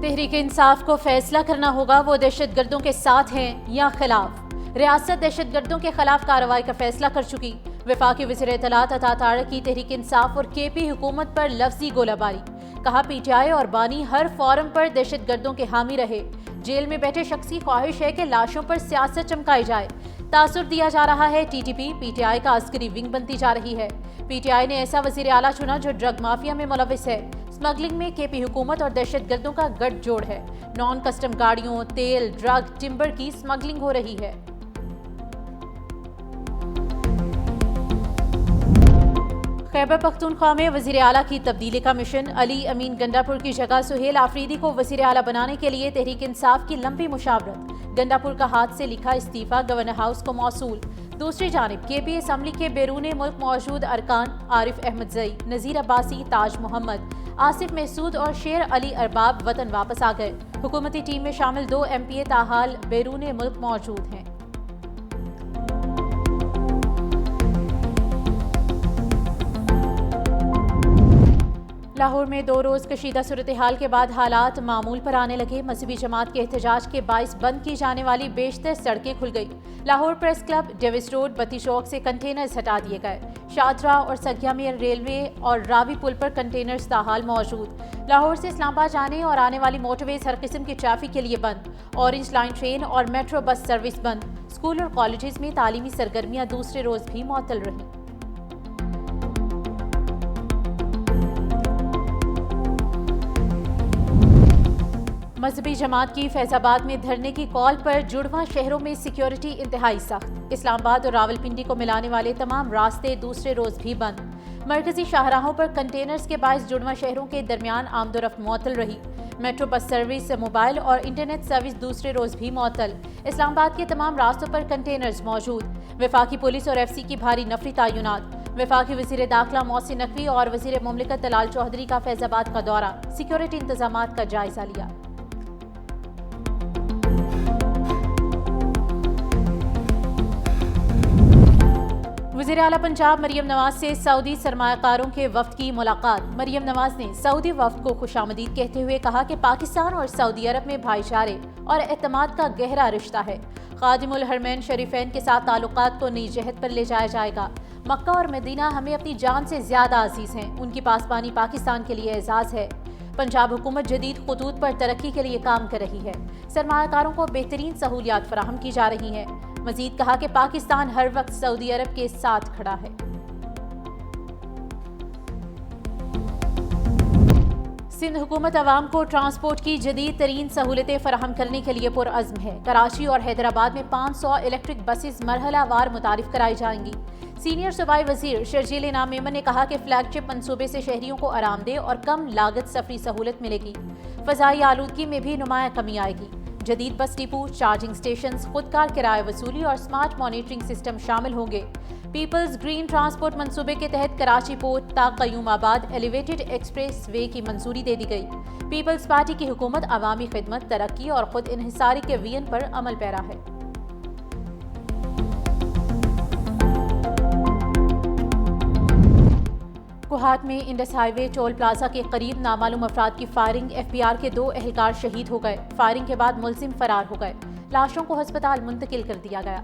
تحریک انصاف کو فیصلہ کرنا ہوگا وہ دہشت گردوں کے ساتھ ہیں یا خلاف۔ ریاست دہشت گردوں کے خلاف کارروائی کا فیصلہ کر چکی۔ وفاقی وزیر اطلاعات عطا طارق کی تحریک انصاف اور کے پی حکومت پر لفظی گولہ باری۔ کہا پی ٹی آئی اور بانی ہر فورم پر دہشت گردوں کے حامی رہے۔ جیل میں بیٹھے شخص کی خواہش ہے کہ لاشوں پر سیاست چمکائی جائے۔ تاثر دیا جا رہا ہے T T P T I کا عسکری ونگ بنتی جا رہی ہے۔ پی ٹی آئی نے ایسا وزیر اعلیٰ چنا جو ڈرگ مافیا میں ملوث ہے۔ اسمگلنگ میں کے پی حکومت اور دہشت گردوں کا گٹھ جوڑ ہے۔ نان کسٹم گاڑیوں، تیل، ڈرگ، ٹمبر کی اسمگلنگ ہو رہی ہے۔ خیبر پختونخوا میں وزیر اعلیٰ کی تبدیلی کا مشن۔ علی امین گنڈاپور کی جگہ سہیل آفریدی کو وزیر اعلیٰ بنانے کے لیے تحریک انصاف کی لمبی مشاورت۔ گنڈاپور کا ہاتھ سے لکھا استعفیٰ گورنر ہاؤس کو موصول۔ دوسری جانب کے پی اسمبلی کے بیرون ملک موجود ارکان عارف احمد زئی، نذیر عباسی، تاج محمد، آصف محسود اور شیر علی ارباب وطن واپس آ گئے۔ حکومتی ٹیم میں شامل 2 ایم پی اے تاحال بیرون ملک موجود ہیں۔ لاہور میں 2 روز کشیدہ صورتحال کے بعد حالات معمول پر آنے لگے۔ مذہبی جماعت کے احتجاج کے باعث بند کی جانے والی بیشتر سڑکیں کھل گئی۔ Lahore press club, Davis road, بتی چوک سے کنٹینرز ہٹا دیے گئے۔ شاہدرہ اور سگیا میں ریلوے اور راوی پل پر کنٹینرز تاحال موجود۔ لاہور سے اسلام آباد جانے اور آنے والی موٹر ویز ہر قسم کی ٹریفک کے لیے بند۔ اورنج لائن ٹرین اور میٹرو بس سروس بند۔ اسکول اور کالجز میں تعلیمی سرگرمیاں دوسرے روز بھی معطل رہیں۔ مذہبی جماعت کی فیض آباد میں دھرنے کی کال پر جڑواں شہروں میں سیکیورٹی انتہائی سخت۔ اسلام آباد اور راولپنڈی کو ملانے والے تمام راستے دوسرے روز بھی بند۔ مرکزی شاہراہوں پر کنٹینرز کے باعث جڑواں شہروں کے درمیان آمد و رفت معطل رہی۔ میٹرو بس سروس، موبائل اور انٹرنیٹ سروس دوسرے روز بھی معطل۔ اسلام آباد کے تمام راستوں پر کنٹینرز موجود۔ وفاقی پولیس اور ایف سی کی بھاری نفری تعینات۔ وفاقی وزیر داخلہ محسن نقوی اور وزیر مملکت طلال چودھری کا فیض آباد کا دورہ، سیکیورٹی انتظامات کا جائزہ لیا۔ وزیر اعلیٰ پنجاب مریم نواز سے سعودی سرمایہ کاروں کے وفد کی ملاقات۔ مریم نواز نے سعودی وفد کو خوش آمدید کہتے ہوئے کہا کہ پاکستان اور سعودی عرب میں بھائی چارے اور اعتماد کا گہرا رشتہ ہے۔ خادم الحرمین شریفین کے ساتھ تعلقات کو نئی جہت پر لے جایا جائے گا۔ مکہ اور مدینہ ہمیں اپنی جان سے زیادہ عزیز ہیں، ان کی پاسبانی پاکستان کے لیے اعزاز ہے۔ پنجاب حکومت جدید خطوط پر ترقی کے لیے کام کر رہی ہے۔ سرمایہ کاروں کو بہترین سہولیات فراہم کی جا رہی ہیں۔ مزید کہا کہ پاکستان ہر وقت سعودی عرب کے ساتھ کھڑا ہے۔ سندھ حکومت عوام کو ٹرانسپورٹ کی جدید ترین سہولتیں فراہم کرنے کے لیے پرعزم ہے۔ کراچی اور حیدرآباد میں 500 الیکٹرک بسز مرحلہ وار متعارف کرائی جائیں گی۔ سینئر صوبائی وزیر شرجیل انعام میمن نے کہا کہ فلیگ شپ منصوبے سے شہریوں کو آرام دہ اور کم لاگت سفری سہولت ملے گی۔ فضائی آلودگی میں بھی نمایاں کمی آئے گی۔ جدید بس ڈپو، چارجنگ سٹیشنز، خودکار کرایہ وصولی اور سمارٹ مانیٹرنگ سسٹم شامل ہوں گے۔ پیپلز گرین ٹرانسپورٹ منصوبے کے تحت کراچی پورٹ تا قیوم آباد ایلیویٹڈ ایکسپریس وے کی منظوری دے دی گئی۔ پیپلز پارٹی کی حکومت عوامی خدمت، ترقی اور خود انحصاری کے ویژن پر عمل پیرا ہے۔ کوہاٹ میں انڈس ہائی وے ٹول پلازا کے قریب نامعلوم افراد کی فائرنگ، ایف بی آر کے 2 اہلکار شہید ہو گئے۔ فائرنگ کے بعد ملزم فرار ہو گئے۔ لاشوں کو ہسپتال منتقل کر دیا گیا۔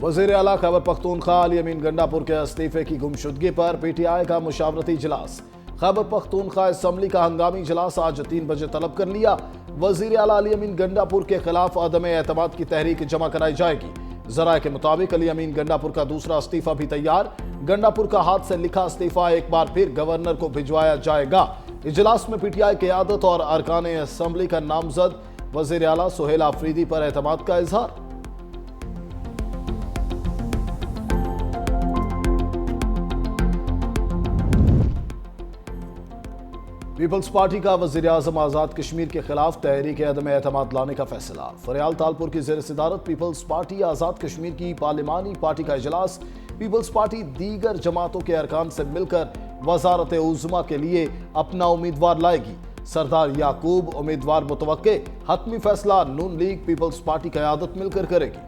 وزیر اعلیٰ خیبر پختونخوا علی امین گنڈاپور کے استعفے کی گمشدگی پر پی ٹی آئی کا مشاورتی اجلاس۔ خیبر پختونخوا اسمبلی کا ہنگامی اجلاس آج 3 بجے طلب کر لیا۔ وزیر اعلیٰ علی امین گنڈاپور کے خلاف عدم اعتماد کی تحریک جمع کرائی جائے گی۔ ذرائع کے مطابق علی امین گنڈاپور کا دوسرا استعفیٰ بھی تیار۔ گنڈاپور کا ہاتھ سے لکھا استعفیٰ ایک بار پھر گورنر کو بھجوایا جائے گا۔ اجلاس میں پی ٹی آئی قیادت اور ارکان اسمبلی کا نامزد وزیر اعلیٰ سہیل آفریدی پر اعتماد کا اظہار۔ پیپلز پارٹی کا وزیر اعظم آزاد کشمیر کے خلاف تحریک عدم اعتماد لانے کا فیصلہ۔ فریال تالپور کی زیر صدارت پیپلز پارٹی آزاد کشمیر کی پارلیمانی پارٹی کا اجلاس۔ پیپلز پارٹی دیگر جماعتوں کے ارکان سے مل کر وزارت عظمیٰ کے لیے اپنا امیدوار لائے گی۔ سردار یعقوب امیدوار متوقع، حتمی فیصلہ نون لیگ پیپلز پارٹی قیادت مل کر کرے گی۔